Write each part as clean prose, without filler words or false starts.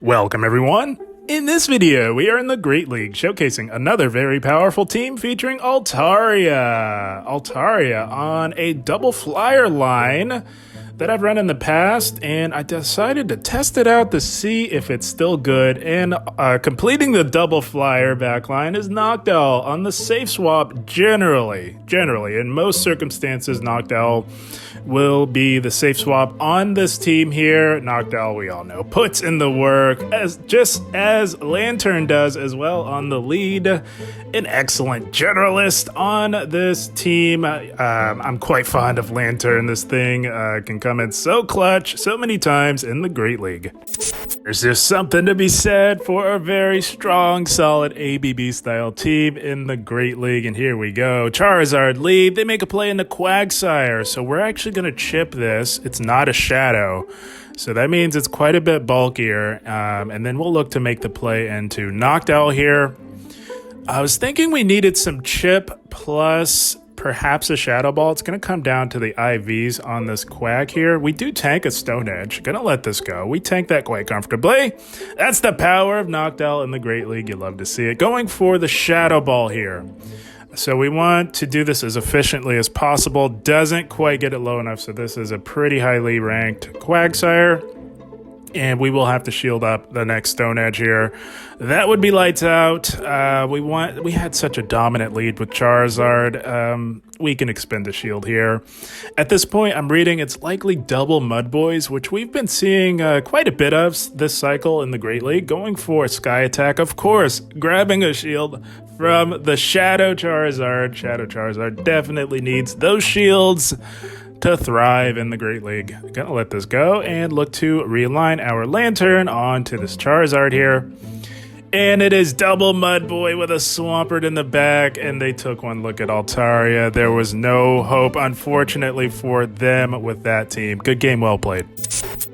Welcome everyone! In this video, we are in the Great League, showcasing another very powerful team featuring Altaria. Altaria on a double flyer line that I've run in the past, and I decided to test it out to see if it's still good. And completing the double flyer backline is Noctowl on the safe swap. Generally, in most circumstances, Noctowl will be the safe swap on this team here. Noctowl, we all know, puts in the work, just as Lanturn does as well on the lead. An excellent generalist on this team. I'm quite fond of Lanturn. This thing can come in so clutch so many times in the Great League. There's just something to be said for a very strong, solid ABB style team in the Great League. And here we go. Charizard lead. They make a play into Quagsire. So we're actually going to chip this. It's not a shadow. So that means it's quite a bit bulkier. And then we'll look to make the play into Noctowl here. I was thinking we needed some chip plus perhaps a Shadow Ball. It's going to come down to the IVs on this Quag here. We do tank a Stone Edge. Going to let this go. We tank that quite comfortably. That's the power of Noctowl in the Great League. You love to see it. Going for the Shadow Ball here. So we want to do this as efficiently as possible. Doesn't quite get it low enough, so this is a pretty highly ranked Quagsire. And we will have to shield up the next Stone Edge here. That would be lights out. We had such a dominant lead with Charizard. We can expend a shield here. At this point, I'm reading it's likely double Mud Boys, which we've been seeing quite a bit of this cycle in the Great League. Going for Sky Attack, of course, grabbing a shield from the Shadow Charizard. Shadow Charizard definitely needs those shields to thrive in the Great League. Gonna let this go and look to realign our Lanturn onto this Charizard here. And it is double Mud Boy with a Swampert in the back, and they took one look at Altaria. There was no hope, unfortunately, for them with that team. Good game, well played.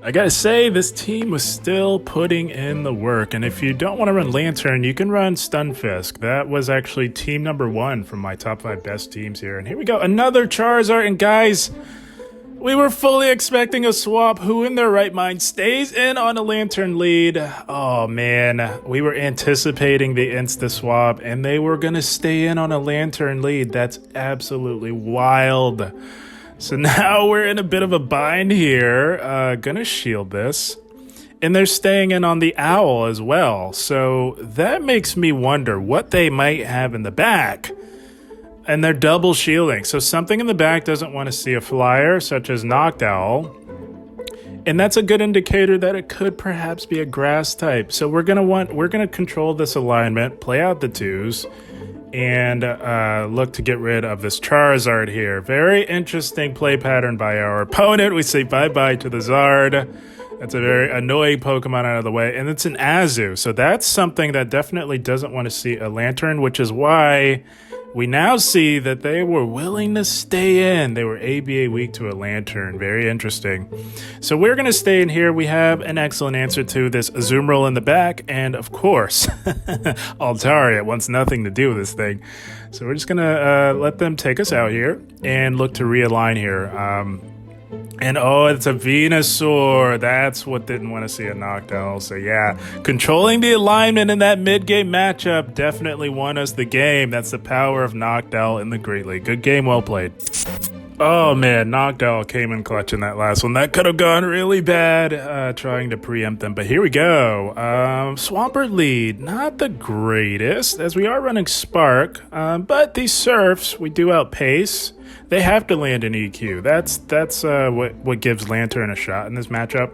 I gotta say, this team was still putting in the work, and if you don't want to run Lanturn, you can run Stunfisk. That was actually team number 1 from my top 5 best teams here. And here we go, another Charizard, and guys, we were fully expecting a swap. Who in their right mind stays in on a Lanturn lead? Oh man, we were anticipating the insta swap, and they were gonna stay in on a Lanturn lead. That's absolutely wild. So now we're in a bit of a bind here. Gonna shield this. And they're staying in on the Owl as well. So that makes me wonder what they might have in the back. And they're double shielding. So something in the back doesn't want to see a flyer, such as Noctowl. And that's a good indicator that it could perhaps be a grass type. So we're gonna control this alignment, play out the 2s, and look to get rid of this Charizard here. Very interesting play pattern by our opponent. We say bye-bye to the Zard. That's a very annoying Pokemon out of the way. And it's an Azu. So that's something that definitely doesn't want to see a Lanturn, which is why we now see that they were willing to stay in. They were ABA weak to a Lanturn. Very interesting. So we're going to stay in here. We have an excellent answer to this Azumarill in the back. And of course, Altaria wants nothing to do with this thing. So we're just going to let them take us out here and look to realign here. And oh, it's a Venusaur. That's what didn't want to see a Noctowl. So yeah, controlling the alignment in that mid-game matchup definitely won us the game. That's the power of Noctowl in the Great League. Good game, well played. Oh man, Noctowl came in clutch in that last one. That could have gone really bad, trying to preempt them. But here we go. Swampert lead, not the greatest, as we are running Spark. But these Surfs, we do outpace. They have to land an EQ. That's what gives Lanturn a shot in this matchup.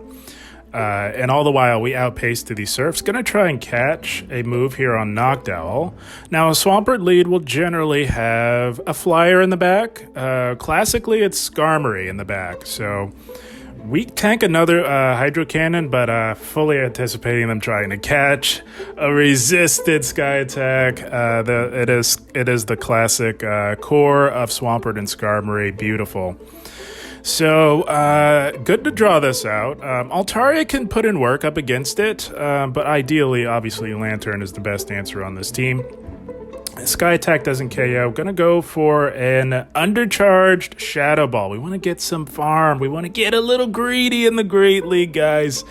And all the while, we outpace to these Surfs. Gonna try and catch a move here on Noctowl. Now, a Swampert lead will generally have a Flyer in the back. Classically, it's Skarmory in the back. So we tank another Hydro Cannon, but fully anticipating them trying to catch a resisted Sky Attack. It is the classic core of Swampert and Skarmory. Beautiful. So, good to draw this out. Altaria can put in work up against it, but ideally, obviously, Lanturn is the best answer on this team. Sky Attack doesn't KO. Gonna go for an undercharged Shadow Ball. We want to get some farm. We want to get a little greedy in the Great League, guys.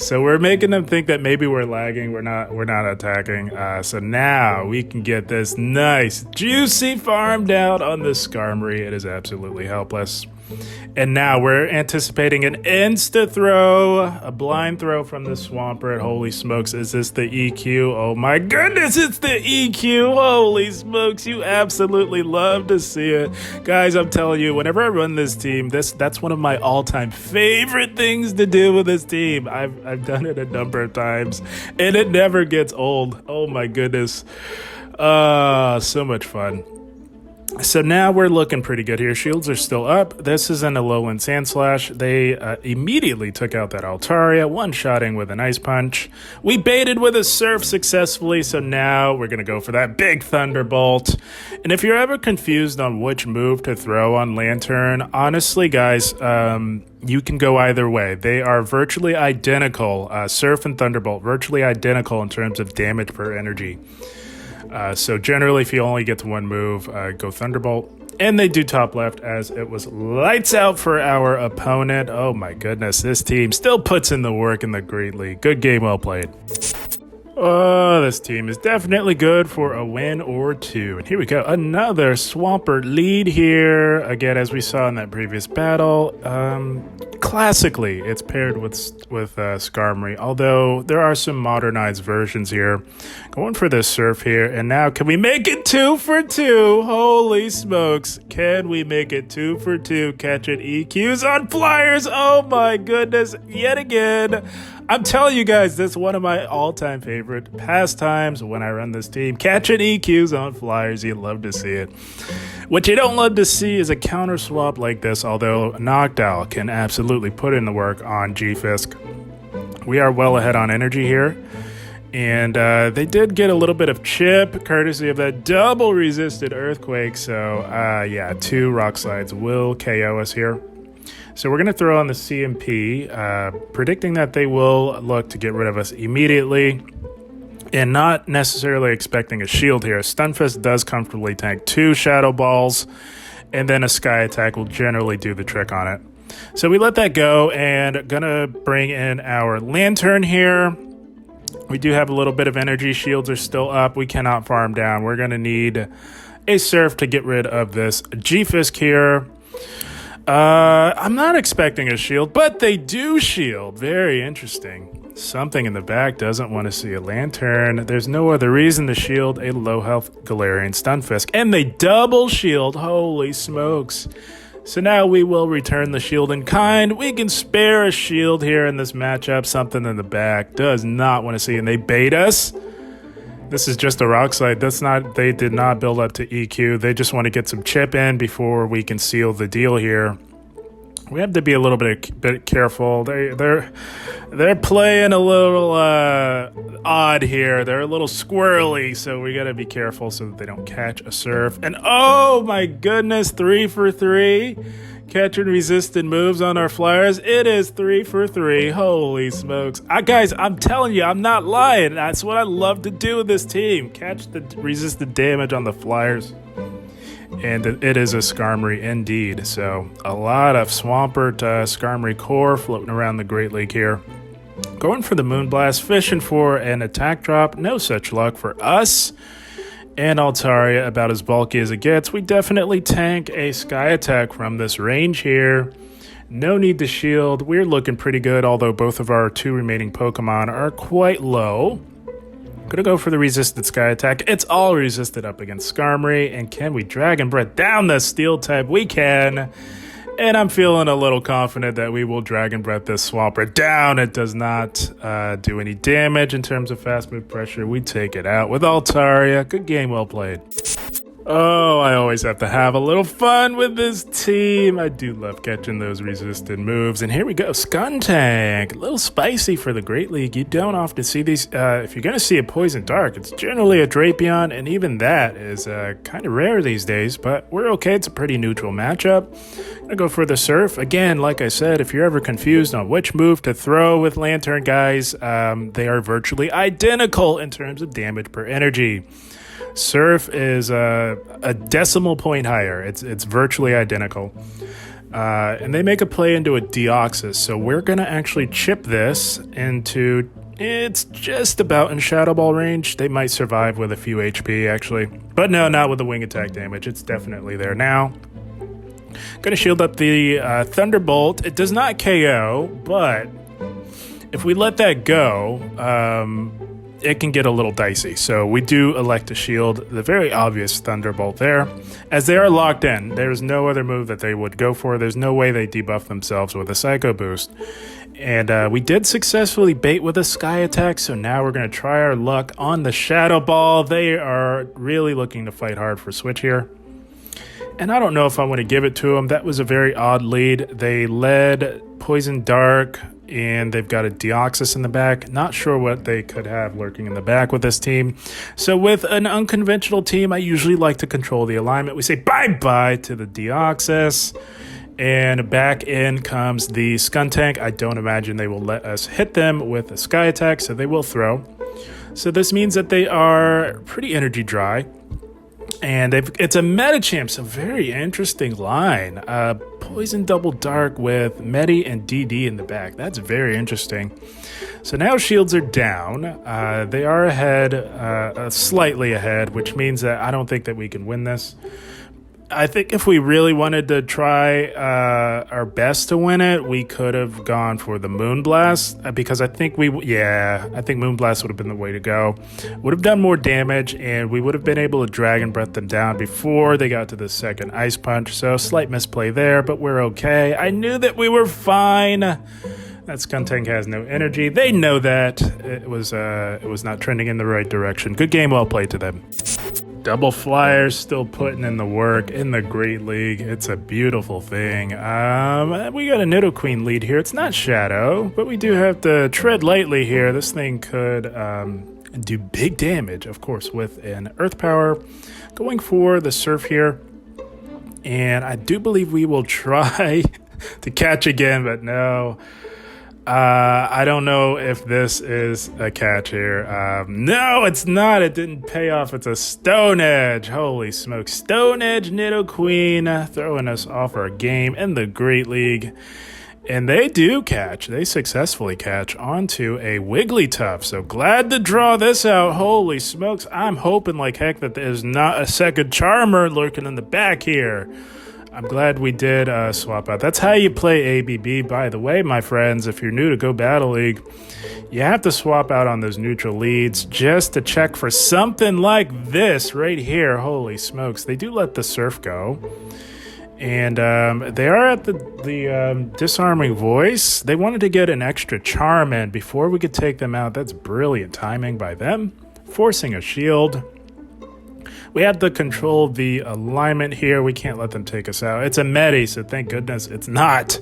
So we're making them think that maybe we're lagging. We're not attacking. So now we can get this nice, juicy farmed out on the Skarmory. It is absolutely helpless. And now we're anticipating an insta-throw, a blind throw from the Swampert. Holy smokes, is this the EQ? Oh my goodness, it's the EQ. Holy smokes, you absolutely love to see it. Guys, I'm telling you, whenever I run this team, that's one of my all-time favorite things to do with this team. I've done it a number of times, and it never gets old. Oh my goodness. So much fun. So now we're looking pretty good here. Shields are still up. This is an Alolan Sandslash. They immediately took out that Altaria, one-shotting with an Ice Punch. We baited with a Surf successfully, so now we're going to go for that big Thunderbolt. And if you're ever confused on which move to throw on Lanturn, honestly, guys, you can go either way. They are virtually identical. Surf and Thunderbolt, virtually identical in terms of damage per energy. So generally, if you only get to one move, go Thunderbolt. And they do top left as it was lights out for our opponent. Oh my goodness, this team still puts in the work in the Great League. Good game, well played. Oh, this team is definitely good for a win or two. And here we go, another Swampert lead here. Again, as we saw in that previous battle, classically, it's paired with Skarmory, although there are some modernized versions here. Going for the Surf here, and now can we make it 2 for 2? Holy smokes, can we make it 2 for 2? Catching EQs on Flyers, oh my goodness, yet again. I'm telling you guys, this is one of my all-time favorite pastimes when I run this team. Catching EQs on Flyers, you love to see it. What you don't love to see is a counter swap like this, although Noctowl can absolutely put in the work on G-Fisk. We are well ahead on energy here. And they did get a little bit of chip, courtesy of that double resisted Earthquake. So, yeah, 2 Rock Slides will KO us here. So we're going to throw on the CMP, predicting that they will look to get rid of us immediately. And not necessarily expecting a shield here. Stunfisk does comfortably tank 2 Shadow Balls, and then a Sky Attack will generally do the trick on it. So we let that go, and gonna bring in our Lanturn here. We do have a little bit of energy. Shields are still up. We cannot farm down. We're gonna need a Surf to get rid of this G-Fisk here. I'm not expecting a shield, but they do shield. Very interesting. Something in the back doesn't want to see a Lanturn. There's no other reason to shield a low health Galarian Stunfisk. And they double shield. Holy smokes. So now we will return the shield in kind. We can spare a shield here in this matchup. Something in the back does not want to see. And they bait us. This is just a Rock Slide. They did not build up to EQ. They just want to get some chip in before we can seal the deal here. We have to be a little bit careful. They're playing a little odd here. They're a little squirrely, so we got to be careful so that they don't catch a Surf. And oh my goodness, 3 for 3. Catching resistant moves on our Flyers. It is 3 for 3. Holy smokes. Guys, I'm telling you, I'm not lying. That's what I love to do with this team. Catch the resistant damage on the Flyers. And it is a Skarmory indeed. So a lot of Swampert Skarmory core floating around the Great League here. Going for the Moonblast, fishing for an attack drop. No such luck for us. And Altaria, about as bulky as it gets. We definitely tank a Sky Attack from this range here. No need to shield. We're looking pretty good, although both of our 2 remaining Pokemon are quite low. Gonna go for the resisted Sky Attack. It's all resisted up against Skarmory. And can we Dragon Breath down the Steel type? We can. And I'm feeling a little confident that we will Dragon Breath this Swampert down. It does not do any damage in terms of fast move pressure. We take it out with Altaria. Good game, well played. Oh, I always have to have a little fun with this team. I do love catching those resisted moves. And here we go, Skuntank. A little spicy for the Great League. You don't often see these. If you're going to see a Poison Dark, it's generally a Drapion, and even that is kind of rare these days. But we're okay. It's a pretty neutral matchup. I'm going to go for the Surf. Again, like I said, if you're ever confused on which move to throw with Lanturn, guys, they are virtually identical in terms of damage per energy. Surf is a decimal point higher. It's virtually identical. And they make a play into a Deoxys, so we're going to actually chip this into... It's just about in Shadow Ball range. They might survive with a few HP, actually. But no, not with the wing attack damage. It's definitely there now. Gonna shield up the Thunderbolt. It does not KO, but if we let that go, it can get a little dicey. So we do elect to shield the very obvious Thunderbolt there, as they are locked in. There's no other move that they would go for. There's no way they debuff themselves with a Psycho Boost. And we did successfully bait with a Sky Attack, so now we're going to try our luck on the Shadow Ball. They are really looking to fight hard for Switch here. And I don't know if I want to give it to them. That was a very odd lead. They led Poison Dark, and they've got a Deoxys in the back. Not sure what they could have lurking in the back with this team. So with an unconventional team, I usually like to control the alignment. We say bye-bye to the Deoxys. And back in comes the Skuntank. I don't imagine they will let us hit them with a Sky Attack, so they will throw. So this means that they are pretty energy dry. And it's a Medicham, so very interesting line. Poison Double Dark with Medi and DD in the back. That's very interesting. So now shields are down. They are ahead, slightly ahead, which means that I don't think that we can win this. I think if we really wanted to try our best to win it, we could have gone for the Moonblast, because I think Moonblast would have been the way to go. Would have done more damage, and we would have been able to Dragon Breath them down before they got to the second Ice Punch. So slight misplay there, but we're okay. I knew that we were fine. That Skuntank has no energy. They know that. It was not trending in the right direction. Good game, well played to them. Double Flyers still putting in the work in the Great League. It's a beautiful thing. We got a Nidoqueen lead here. It's not Shadow, but we do have to tread lightly here. This thing could do big damage, of course, with an Earth Power. Going for the Surf here. And I do believe we will try to catch again, but no. I don't know if this is a catch here. No, it's not. It didn't pay off. It's a Stone Edge. Holy smoke. Stone Edge Nidoqueen throwing us off our game in the Great League. And they do catch. They successfully catch onto a Wigglytuff. So glad to draw this out. Holy smokes. I'm hoping like heck that there's not a second Charmer lurking in the back here. I'm glad we did swap out. That's how you play ABB, by the way, my friends. If you're new to Go Battle League, you have to swap out on those neutral leads just to check for something like this right here. Holy smokes. They do let the Surf go. And they are at the Disarming Voice. They wanted to get an extra Charm in before we could take them out. That's brilliant timing by them. Forcing a shield. We have to control the alignment here. We can't let them take us out. It's a Medi, so thank goodness it's not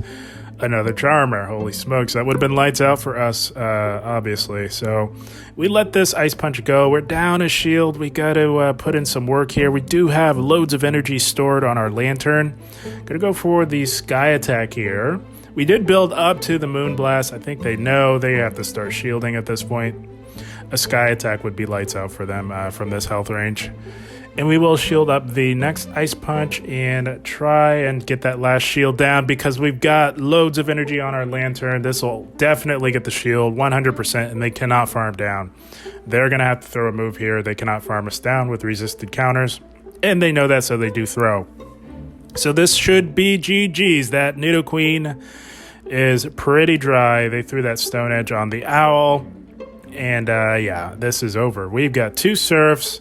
another Charmer. Holy smokes, that would have been lights out for us, obviously. So we let this Ice Punch go. We're down a shield. We got to put in some work here. We do have loads of energy stored on our Lantern. Gonna go for the Sky Attack here. We did build up to the Moonblast. I think they know they have to start shielding at this point. A Sky Attack would be lights out for them from this health range. And we will shield up the next Ice Punch and try and get that last shield down because we've got loads of energy on our Lantern. This will definitely get the shield 100%, and they cannot farm down. They're going to have to throw a move here. They cannot farm us down with resisted counters, and they know that, so they do throw. So this should be GG's. That Nidoqueen is pretty dry. They threw that Stone Edge on the Owl, and yeah, this is over. We've got two Surfs.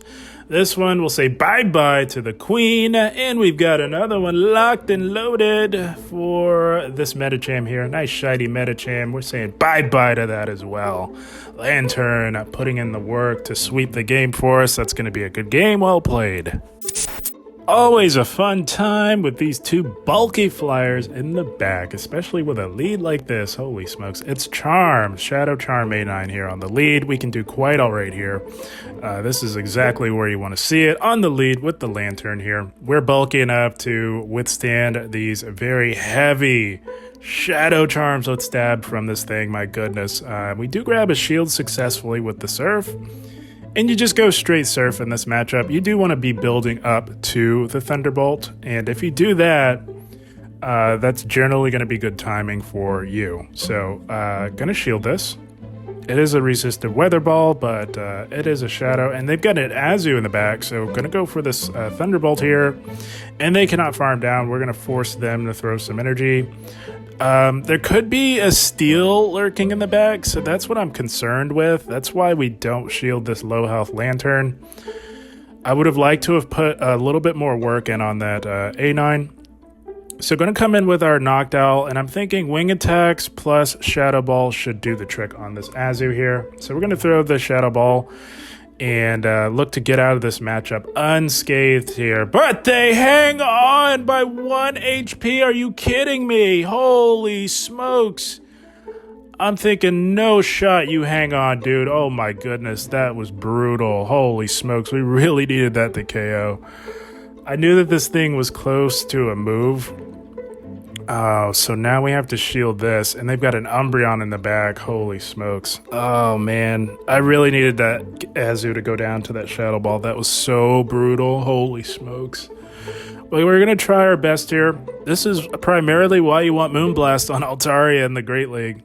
This one will say bye-bye to the Queen, and we've got another one locked and loaded for this Medicham here. Nice shiny Medicham. We're saying bye-bye to that as well. Lantern putting in the work to sweep the game for us. That's going to be a good game. Well played. Always a fun time with these two bulky flyers in the back, especially with a lead like this. Holy smokes. It's Charm, Shadow Charm A9 here on the lead. We can do quite all right here. This is exactly where you want to see it, on the lead with the Lantern here. We're bulky enough to withstand these very heavy Shadow Charms. Let's stab from this thing, my goodness. We do grab a shield successfully with the Surf. And you just go straight Surf in this matchup. You do want to be building up to the Thunderbolt. And if you do that, that's generally going to be good timing for you. So, gonna shield this. It is a resisted weather ball, but it is a shadow, and they've got an Azu in the back, so gonna go for this Thunderbolt here, and they cannot farm down. We're gonna force them to throw some energy. There could be a Steel lurking in the back, so that's what I'm concerned with. That's why we don't shield this low health Lantern. I would have liked to have put a little bit more work in on that A9. So going to come in with our Noctowl, and I'm thinking Wing Attacks plus Shadow Ball should do the trick on this Azu here. So we're going to throw the Shadow Ball and look to get out of this matchup unscathed here. But they hang on by 1 HP. Are you kidding me? Holy smokes. I'm thinking, no shot, you hang on, dude. Oh my goodness, that was brutal. Holy smokes, we really needed that to KO. I knew that this thing was close to a move. So now we have to shield this, and they've got an Umbreon in the back. Holy smokes. Oh man, I really needed that Azu to go down to that Shadow Ball. That was so brutal. Holy smokes. Well, we're going to try our best here. This is primarily why you want Moonblast on Altaria in the Great League.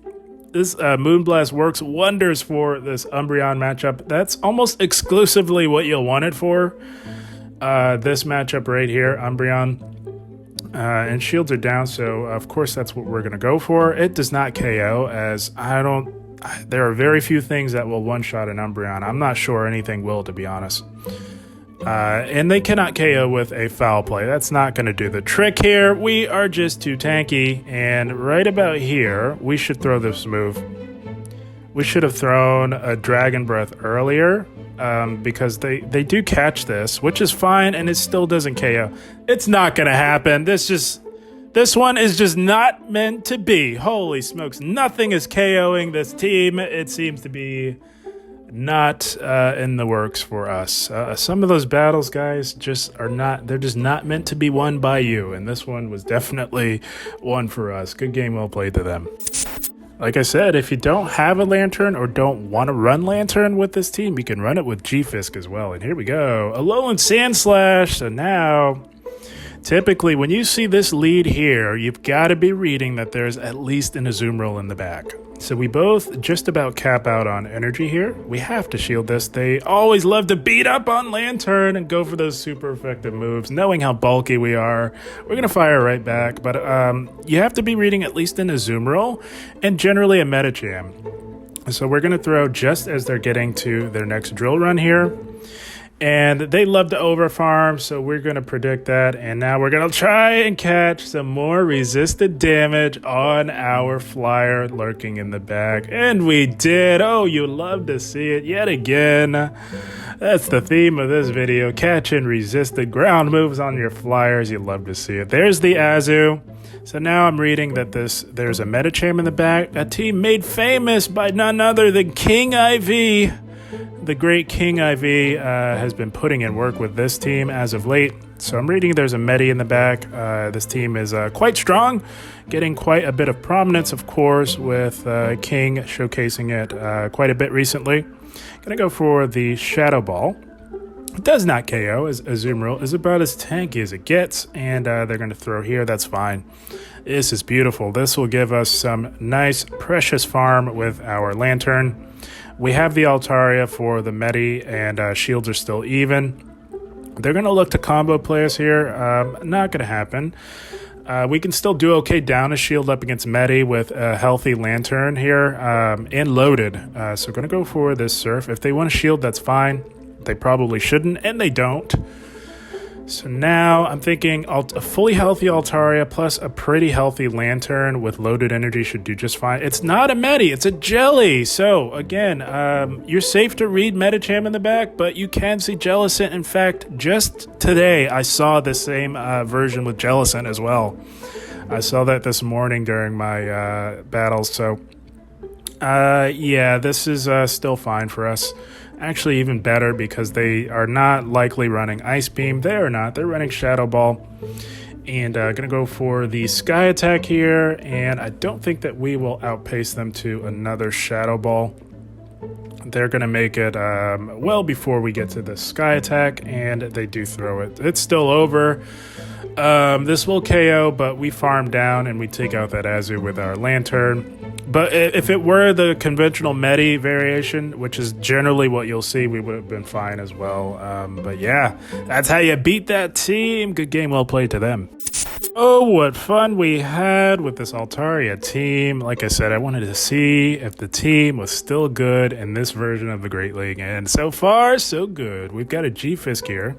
This Moonblast works wonders for this Umbreon matchup. That's almost exclusively what you'll want it for. This matchup right here, Umbreon. And shields are down, so of course that's what we're going to go for. It does not KO, as there are very few things that will one-shot an Umbreon. I'm not sure anything will, to be honest. And they cannot KO with a foul play. That's not going to do the trick here. We are just too tanky, and right about here, we should throw this move. We should have thrown a Dragon Breath earlier, because they do catch this, which is fine, and it still doesn't KO. It's not going to happen. This one is just not meant to be. Holy smokes. Nothing is KOing this team. It seems to be not in the works for us. Some of those battles, guys, they're just not meant to be won by you, and this one was definitely one for us. Good game, well played to them. Like I said, if you don't have a Lantern or don't want to run Lantern with this team, you can run it with G-Fisk as well. And here we go. Alolan Sandslash. So now, typically, when you see this lead here, you've got to be reading that there's at least an Azumarill in the back. So we both just about cap out on energy here. We have to shield this. They always love to beat up on Lantern and go for those super effective moves. Knowing how bulky we are, we're going to fire right back. But you have to be reading at least an Azumarill and generally a Medicham. So we're going to throw just as they're getting to their next drill run here. And they love to overfarm, so we're going to predict that. And now we're going to try and catch some more resisted damage on our flyer lurking in the back. And we did. Oh, you love to see it yet again. That's the theme of this video. Catching resisted ground moves on your flyers. You love to see it. There's the Azu. So now I'm reading that there's a Medicham in the back. A team made famous by none other than King IV. The great King IV has been putting in work with this team as of late. So I'm reading there's a Medi in the back. This team is quite strong, getting quite a bit of prominence, of course, with King showcasing it quite a bit recently. Gonna go for the Shadow Ball. It does not KO, as Azumarill is about as tanky as it gets, and they're going to throw here. That's fine. This is beautiful. This will give us some nice, precious farm with our Lantern. We have the Altaria for the Medi, and shields are still even. They're going to look to combo play us here. Not going to happen. We can still do okay down a shield up against Medi with a healthy Lantern here and loaded. So going to go for this Surf. If they want a shield, that's fine. They probably shouldn't, and they don't. So now I'm thinking a fully healthy Altaria plus a pretty healthy Lantern with loaded energy should do just fine. It's not a Medi, it's a Jelly. So again, you're safe to read Medicham in the back, but you can see Jellicent. In fact, just today I saw the same version with Jellicent as well. I saw that this morning during my battles. So yeah, this is still fine for us. Actually even better because they are not likely running Ice Beam. They are not. They're running Shadow Ball. And going to go for the Sky Attack here. And I don't think that we will outpace them to another Shadow Ball. They're going to make it well before we get to the Sky Attack. And they do throw it. It's still over. This will KO, but we farm down and we take out that Azu with our Lantern. But if it were the conventional Medi variation, which is generally what you'll see, we would have been fine as well. But yeah, that's how you beat that team. Good game, well played to them. Oh, what fun we had with this Altaria team. Like I said, I wanted to see if the team was still good in this version of the Great League. And so far, so good. We've got a G-Fisk here.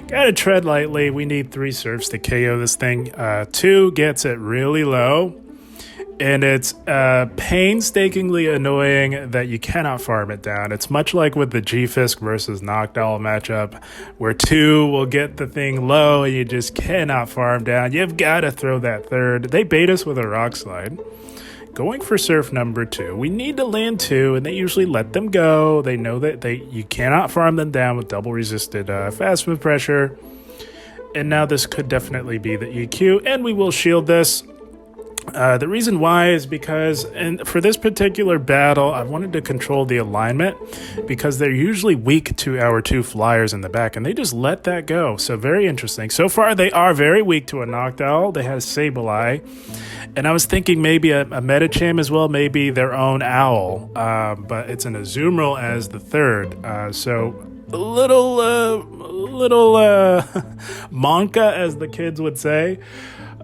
Gotta tread lightly. We need 3 surfs to KO this thing. 2 gets it really low. And it's painstakingly annoying that you cannot farm it down. It's much like with the G-Fisk versus Noctowl matchup, where 2 will get the thing low and you just cannot farm down. You've got to throw that 3rd. They bait us with a Rock Slide. Going for surf number 2. We need to land 2, and they usually let them go. They know that you cannot farm them down with double resisted fast move pressure. And now this could definitely be the EQ, and we will shield this. The reason why is because, and for this particular battle, I wanted to control the alignment because they're usually weak to our 2 flyers in the back, and they just let that go. So very interesting. So far, they are very weak to a Noctowl. They had a Sableye, and I was thinking maybe a Medicham as well, maybe their own Owl, but it's an Azumarill as the 3rd. So a little Monka, as the kids would say.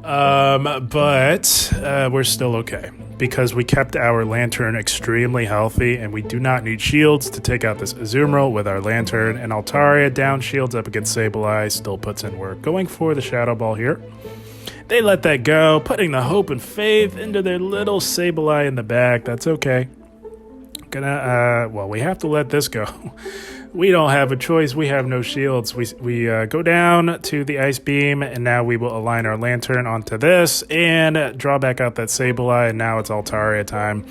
But we're still okay because we kept our Lantern extremely healthy, and we do not need shields to take out this Azumarill with our Lantern. And Altaria down shields up against Sableye still puts in work. Going for the Shadow Ball here. They let that go, putting the hope and faith into their little Sableye in the back. That's okay. Well, we have to let this go. We don't have a choice. We have no shields. We go down to the Ice Beam, and now we will align our Lantern onto this and draw back out that Sableye, and now it's Altaria time.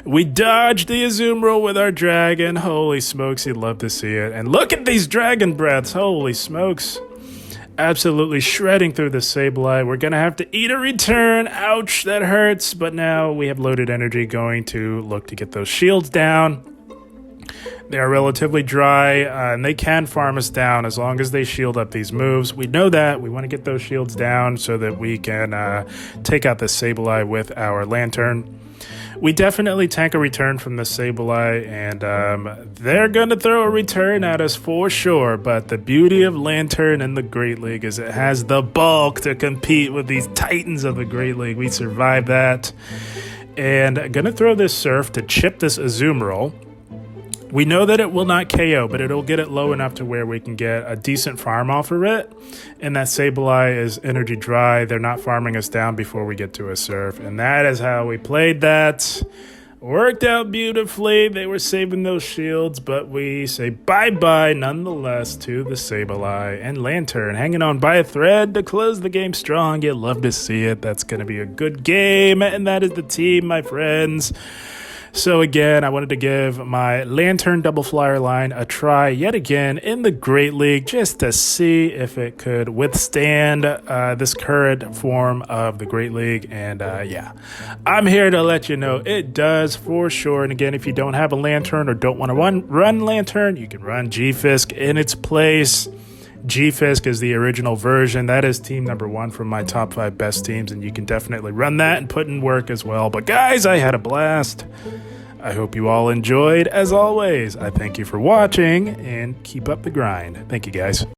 We dodged the Azumarill with our Dragon. Holy smokes, you'd love to see it. And look at these Dragon Breaths. Holy smokes. Absolutely shredding through the Sableye. We're going to have to eat a return. Ouch, that hurts. But now we have loaded energy, going to look to get those shields down. They are relatively dry, and they can farm us down as long as they shield up these moves. We know that. We want to get those shields down so that we can take out the Sableye with our Lantern. We definitely tank a return from the Sableye, and they're going to throw a return at us for sure. But the beauty of Lantern in the Great League is it has the bulk to compete with these titans of the Great League. We survived that. And I'm going to throw this Surf to chip this Azumarill. We know that it will not KO, but it'll get it low enough to where we can get a decent farm off of it. And that Sableye is energy dry. They're not farming us down before we get to a Surf. And that is how we played that. Worked out beautifully. They were saving those shields, but we say bye-bye nonetheless to the Sableye and Lantern. Hanging on by a thread to close the game strong. You'd love to see it. That's going to be a good game. And that is the team, my friends. So again, I wanted to give my Lantern double flyer line a try yet again in the Great League just to see if it could withstand this current form of the Great League. And yeah, I'm here to let you know it does for sure. And again, if you don't have a Lantern or don't want to run Lantern, you can run G-Fisk in its place. G-Fisk is the original version. That is team number 1 from my top 5 best teams, and you can definitely run that and put in work as well. But guys, I had a blast. I hope you all enjoyed. As always, I thank you for watching, and keep up the grind. Thank you, guys.